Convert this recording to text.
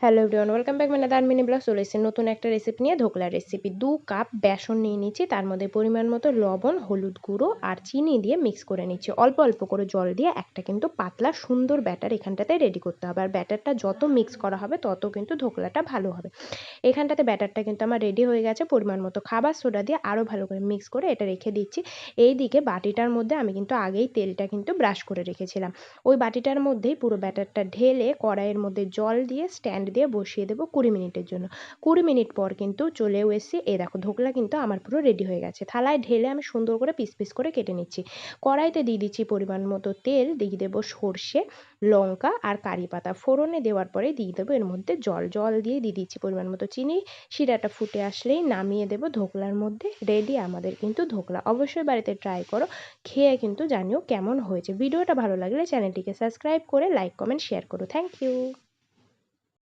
Hello everyone, welcome back মানে দান mini blog চলে এসেছি নতুন একটা রেসিপি নিয়ে। ধোকলার রেসিপি। 2 কাপ বেসন নিয়ে নিচ্ছি, তার মধ্যে পরিমাণ মতো লবণ, হলুদ গুঁড়ো আর চিনি দিয়ে মিক্স করে নিচ্ছি। অল্প অল্প করে জল দিয়ে একটা কিন্তু পাতলা সুন্দর ব্যাটার এখানটাতে রেডি করতে হবে। আর ব্যাটারটা যত মিক্স করা হবে তত কিন্তু ধোকলাটা ভালো হবে। এখানটাতে ব্যাটারটা কিন্তু আমার রেডি হয়ে গেছে। পরিমাণ মতো খাবার সোডা দিয়ে আরও ভালো করে মিক্স করে এটা রেখে দিচ্ছি। এইদিকে বাটিটার মধ্যে আমি কিন্তু আগেই তেলটা কিন্তু ব্রাশ করে রেখেছিলাম। ওই বাটিটার মধ্যেই পুরো ব্যাটারটা ঢেলে কড়াইয়ের মধ্যে জল দিয়ে স্ট্যান্ড দিয়ে বসিয়ে দেবো 20 মিনিটের জন্য। 20 মিনিট পর কিন্তু চলেও এসেছি। এই দেখো ধোকলা কিন্তু আমার পুরো রেডি হয়ে গেছে। থালায় ঢেলে আমি সুন্দর করে পিস পিস করে কেটে নিচ্ছি। কড়াইতে দিয়ে দিচ্ছি পরিমাণ মতো তেল, দিয়ে দেবো সর্ষে, লঙ্কা আর কারি পাতা। ফোড়নে দেওয়ার পরে দিয়ে দেবো এর মধ্যে জল দিয়ে দিচ্ছি পরিমাণ মতো চিনি। শিরাটা ফুটে আসলেই নামিয়ে দেবো ধোকলার মধ্যে। রেডি আমাদের কিন্তু ধোকলা। অবশ্যই বাড়িতে ট্রাই করো, খেয়ে কিন্তু জানিও কেমন হয়েছে। ভিডিওটা ভালো লাগলে চ্যানেলটিকে সাবস্ক্রাইব করে লাইক কমেন্ট শেয়ার করো। Thank you.